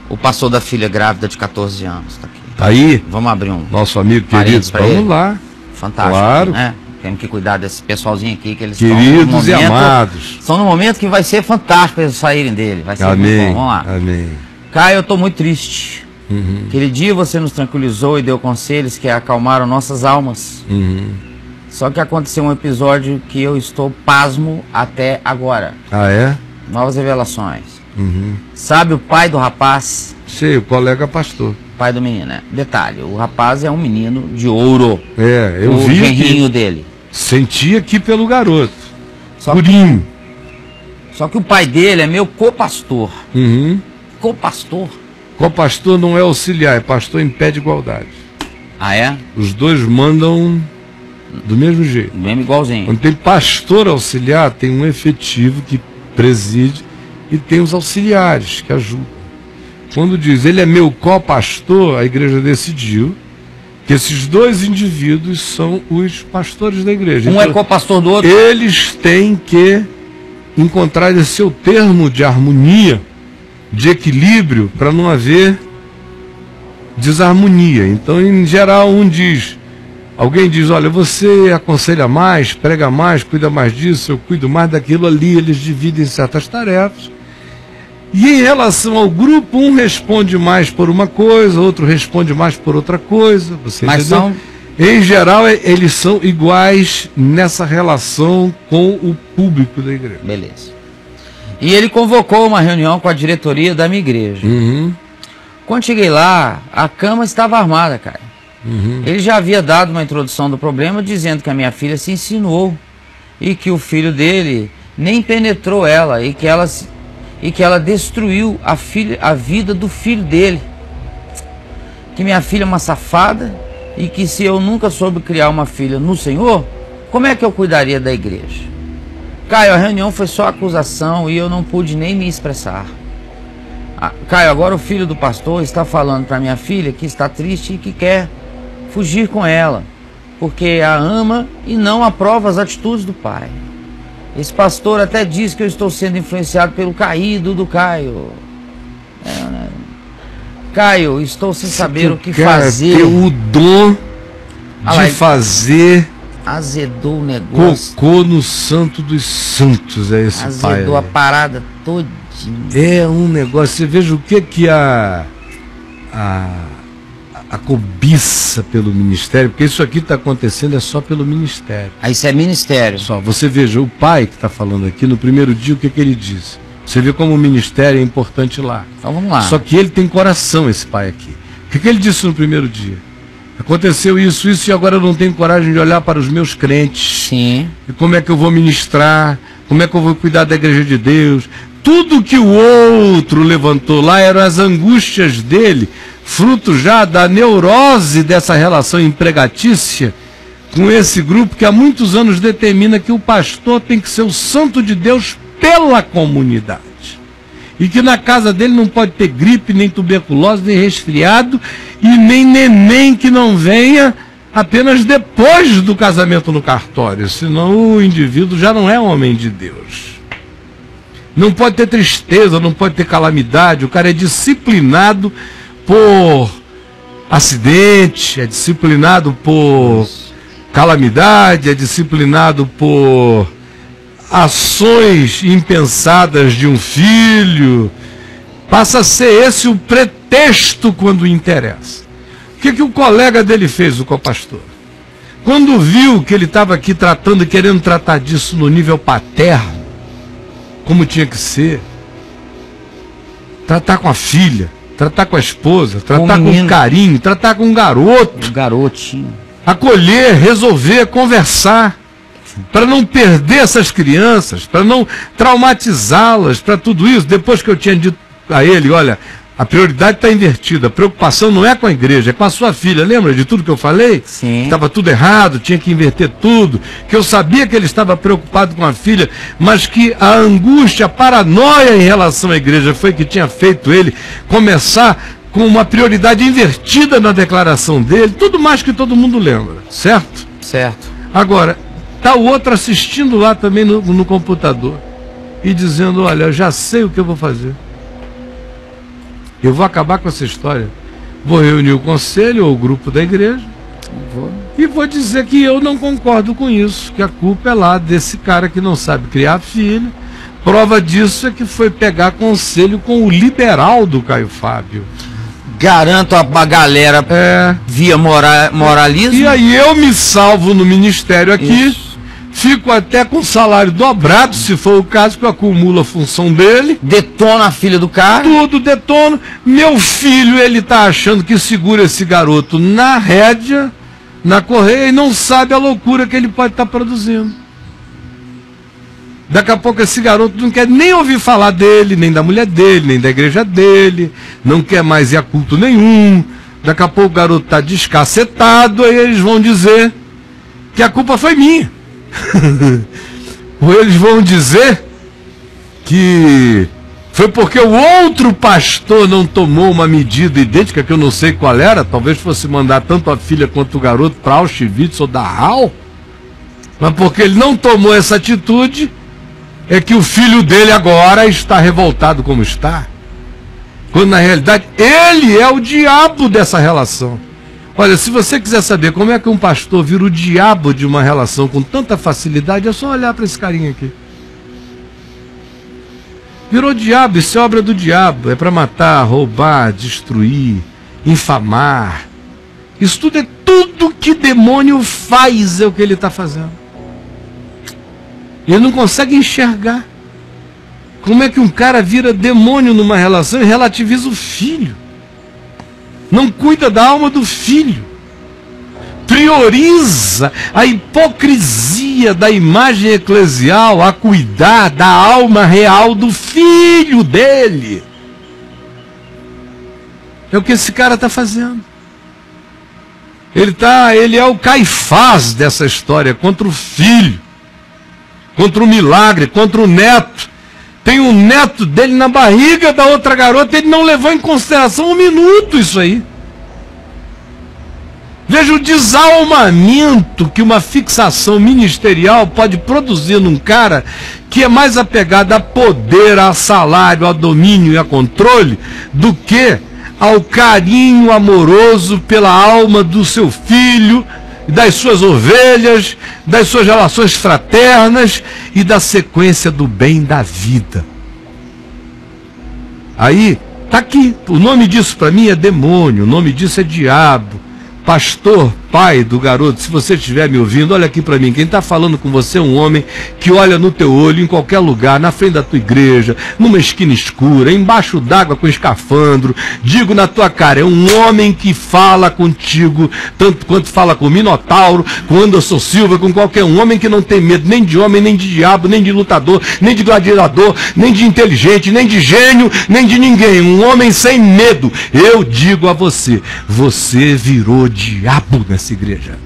O pastor da filha grávida de 14 anos tá aqui. Tá aí? Vamos abrir um... Nosso amigo querido, vamos lá. Fantástico. Claro. Né? Temos que cuidar desse pessoalzinho aqui, que eles queridos e amados. Estão no momento que vai ser fantástico eles saírem dele. Vai ser amém, muito bom. Vamos lá. Amém. Caio, eu estou muito triste. Aquele dia você nos tranquilizou e deu conselhos que acalmaram nossas almas. Só que aconteceu um episódio que eu estou pasmo até agora. Ah, é? Novas revelações. Sabe o pai do rapaz? Sei, o colega pastor. Pai do menino, né? Detalhe, o rapaz é um menino de ouro. É, eu vi. O genrinho dele. Senti aqui pelo garoto. Purinho. Só que o pai dele é meu co-pastor. Co-pastor? Co-pastor não é auxiliar, é pastor em pé de igualdade. Ah, é? Os dois mandam do mesmo jeito. Do mesmo igualzinho. Quando tem pastor auxiliar, tem um efetivo que preside e tem os auxiliares que ajudam. Quando diz ele é meu co-pastor, a igreja decidiu que esses dois indivíduos são os pastores da igreja. Um então, é co-pastor do outro. Eles têm que encontrar esse seu termo de harmonia, de equilíbrio, para não haver desarmonia. Então, em geral, alguém diz, olha, você aconselha mais, prega mais, cuida mais disso, eu cuido mais daquilo ali, eles dividem certas tarefas. E em relação ao grupo, um responde mais por uma coisa, outro responde mais por outra coisa. Você entendeu? Em geral, eles são iguais nessa relação com o público da igreja. Beleza. E ele convocou uma reunião com a diretoria da minha igreja. Quando cheguei lá, a cama estava armada, cara. Ele já havia dado uma introdução do problema, dizendo que a minha filha se insinuou e que o filho dele nem penetrou ela e que ela destruiu a vida do filho dele. Que minha filha é uma safada e que se eu nunca soube criar uma filha no Senhor, como é que eu cuidaria da igreja? Caio, a reunião foi só acusação e eu não pude nem me expressar. Caio, agora o filho do pastor está falando para minha filha que está triste e que quer fugir com ela, porque a ama e não aprova as atitudes do pai. Esse pastor até diz que eu estou sendo influenciado pelo caído do Caio. Né? Caio, estou sem saber o que fazer. Ter o dom de fazer. Azedou o negócio. Cocô no santo dos santos, é esse azedou pai. Azedou a parada todinha. É um negócio, você veja o que a cobiça pelo ministério, porque isso aqui está acontecendo é só pelo ministério. Isso é ministério. Só, você veja, o pai que está falando aqui, no primeiro dia, o que ele disse? Você vê como o ministério é importante lá. Então vamos lá. Só que ele tem coração, esse pai aqui. O que ele disse no primeiro dia? Aconteceu isso, e agora eu não tenho coragem de olhar para os meus crentes. Sim. E como é que eu vou ministrar? Como é que eu vou cuidar da igreja de Deus? Tudo que o outro levantou lá eram as angústias dele, fruto já da neurose dessa relação empregatícia com esse grupo que há muitos anos determina que o pastor tem que ser o santo de Deus pela comunidade. E que na casa dele não pode ter gripe, nem tuberculose, nem resfriado, e nem neném que não venha apenas depois do casamento no cartório, senão o indivíduo já não é homem de Deus. Não pode ter tristeza, não pode ter calamidade, o cara é disciplinado por acidente, é disciplinado por calamidade, é disciplinado por ações impensadas de um filho. Passa a ser esse o pretexto quando interessa. O que o colega dele fez, o copastor? Quando viu que ele estava aqui tratando, querendo tratar disso no nível paterno, como tinha que ser, tratar com a filha, tratar com a esposa, tratar com carinho, tratar com um garoto. Um garotinho. Acolher, resolver, conversar, para não perder essas crianças, para não traumatizá-las, para tudo isso. Depois que eu tinha dito a ele, olha, a prioridade está invertida, a preocupação não é com a igreja, é com a sua filha. Lembra de tudo que eu falei? Sim. Estava tudo errado, tinha que inverter tudo, que eu sabia que ele estava preocupado com a filha, mas que a angústia, a paranoia em relação à igreja foi que tinha feito ele começar com uma prioridade invertida na declaração dele, tudo mais que todo mundo lembra, certo? Certo. Agora, está o outro assistindo lá também no computador e dizendo, olha, eu já sei o que eu vou fazer. Eu vou acabar com essa história. Vou reunir o conselho ou o grupo da igreja e vou dizer que eu não concordo com isso, que a culpa é lá desse cara que não sabe criar filho. Prova disso é que foi pegar conselho com o liberal do Caio Fábio. Garanto a galera via moralismo. E aí eu me salvo no ministério aqui, isso. Fico até com salário dobrado, se for o caso, que eu acumulo a função dele. Detona a filha do cara. Tudo detono. Meu filho, ele tá achando que segura esse garoto na rédea, na correia, e não sabe a loucura que ele pode estar produzindo. Daqui a pouco esse garoto não quer nem ouvir falar dele, nem da mulher dele, nem da igreja dele, não quer mais ir a culto nenhum. Daqui a pouco o garoto está descacetado, aí eles vão dizer que a culpa foi minha. Ou eles vão dizer que foi porque o outro pastor não tomou uma medida idêntica, que eu não sei qual era, talvez fosse mandar tanto a filha quanto o garoto para Auschwitz ou Dachau, mas porque ele não tomou essa atitude, é que o filho dele agora está revoltado como está. Quando na realidade ele é o diabo dessa relação. Olha, se você quiser saber como é que um pastor vira o diabo de uma relação com tanta facilidade, é só olhar para esse carinha aqui. Virou diabo, isso é obra do diabo. É para matar, roubar, destruir, infamar. Isso tudo é tudo que demônio faz, é o que ele está fazendo. Ele não consegue enxergar. Como é que um cara vira demônio numa relação e relativiza o filho? Não cuida da alma do filho. Prioriza a hipocrisia da imagem eclesial a cuidar da alma real do filho dele. É o que esse cara está fazendo. Ele é o Caifás dessa história, contra o filho, contra o milagre, contra o neto. Tem um neto dele na barriga da outra garota, ele não levou em consideração um minuto isso aí. Veja o desalmamento que uma fixação ministerial pode produzir num cara que é mais apegado a poder, a salário, a domínio e a controle, do que ao carinho amoroso pela alma do seu filho, das suas ovelhas, das suas relações fraternas e da sequência do bem da vida. Aí, tá aqui, o nome disso para mim é demônio, o nome disso é diabo. Pastor, pai do garoto, se você estiver me ouvindo, olha aqui para mim, quem está falando com você é um homem que olha no teu olho, em qualquer lugar, na frente da tua igreja, numa esquina escura, embaixo d'água com escafandro, digo na tua cara, é um homem que fala contigo, tanto quanto fala com o Minotauro, com Anderson Silva, com qualquer um, homem que não tem medo nem de homem, nem de diabo, nem de lutador, nem de gladiador, nem de inteligente, nem de gênio, nem de ninguém, um homem sem medo. Eu digo a você, você virou diabo nessa igreja.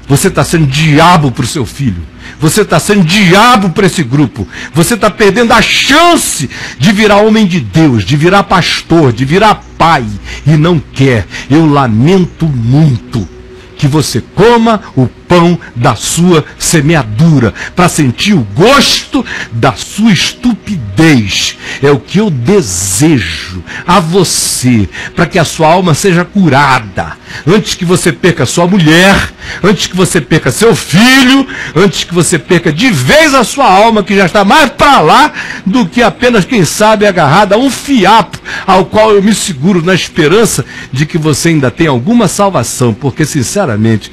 Você está sendo diabo para o seu filho. Você está sendo diabo para esse grupo. Você está perdendo a chance de virar homem de Deus, de virar pastor, de virar pai. E não quer. Eu lamento muito que você coma o pão da sua semeadura, para sentir o gosto da sua estupidez. É o que eu desejo a você, para que a sua alma seja curada, antes que você perca sua mulher, antes que você perca seu filho, antes que você perca de vez a sua alma, que já está mais para lá do que apenas, quem sabe, agarrada a um fiapo, ao qual eu me seguro na esperança de que você ainda tem alguma salvação, porque, sinceramente,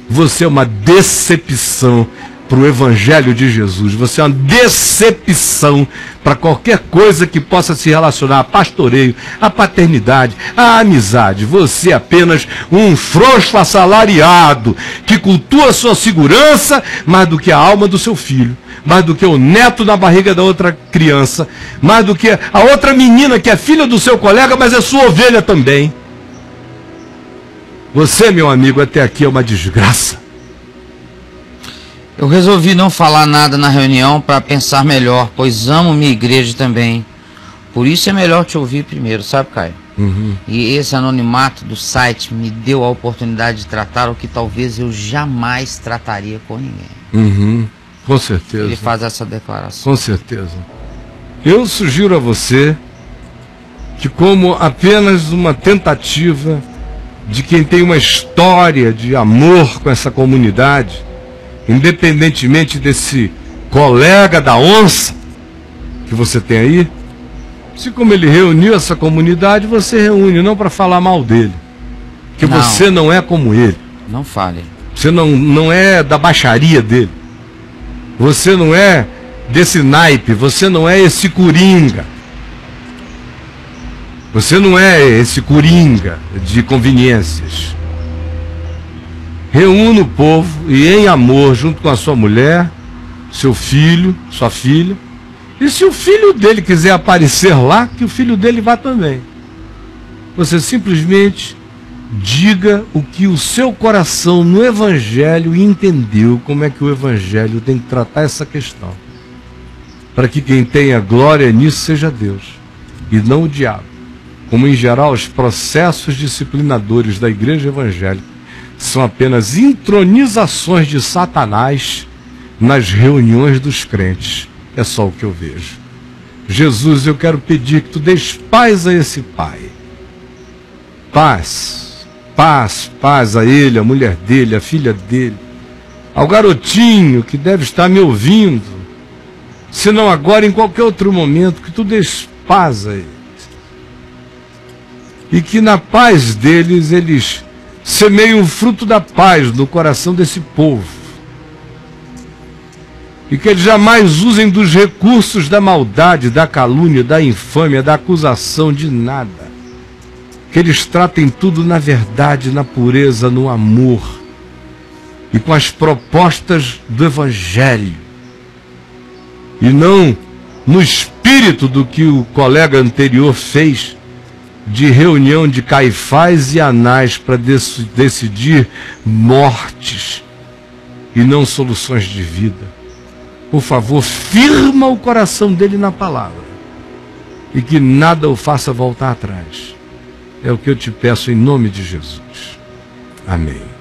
você é uma decepção para o Evangelho de Jesus. Você é uma decepção para qualquer coisa que possa se relacionar a pastoreio, a paternidade, a amizade. Você é apenas um frouxo assalariado que cultua a sua segurança mais do que a alma do seu filho, mais do que o neto na barriga da outra criança, mais do que a outra menina que é filha do seu colega, mas é sua ovelha também. Você, meu amigo, até aqui é uma desgraça. Eu resolvi não falar nada na reunião para pensar melhor, pois amo minha igreja também. Por isso é melhor te ouvir primeiro, sabe, Caio? Uhum. E esse anonimato do site me deu a oportunidade de tratar o que talvez eu jamais trataria com ninguém. Uhum. Com certeza. Ele faz essa declaração. Com certeza. Eu sugiro a você que como apenas uma tentativa de quem tem uma história de amor com essa comunidade, independentemente desse colega da onça que você tem aí, se como ele reuniu essa comunidade, você reúne não para falar mal dele, que Não. você não é como ele, Não fale. você não é da baixaria dele, você não é desse naipe, você não é esse coringa, você não é esse coringa de conveniências. Reúna o povo e em amor, junto com a sua mulher, seu filho, sua filha. E se o filho dele quiser aparecer lá, que o filho dele vá também. Você simplesmente diga o que o seu coração no Evangelho entendeu, como é que o Evangelho tem que tratar essa questão. Para que quem tenha glória nisso seja Deus, e não o diabo. Como em geral os processos disciplinadores da igreja evangélica são apenas intronizações de Satanás nas reuniões dos crentes. É só o que eu vejo. Jesus, eu quero pedir que tu dês paz a esse pai. Paz, paz, paz a ele, a mulher dele, a filha dele, ao garotinho que deve estar me ouvindo, se não agora, em qualquer outro momento, que tu dês paz a ele. E que na paz deles, eles semeiem o fruto da paz no coração desse povo. E que eles jamais usem dos recursos da maldade, da calúnia, da infâmia, da acusação, de nada. Que eles tratem tudo na verdade, na pureza, no amor. E com as propostas do Evangelho. E não no espírito do que o colega anterior fez, de reunião de Caifás e Anás para decidir mortes e não soluções de vida. Por favor, firma o coração dele na palavra e que nada o faça voltar atrás. É o que eu te peço em nome de Jesus. Amém.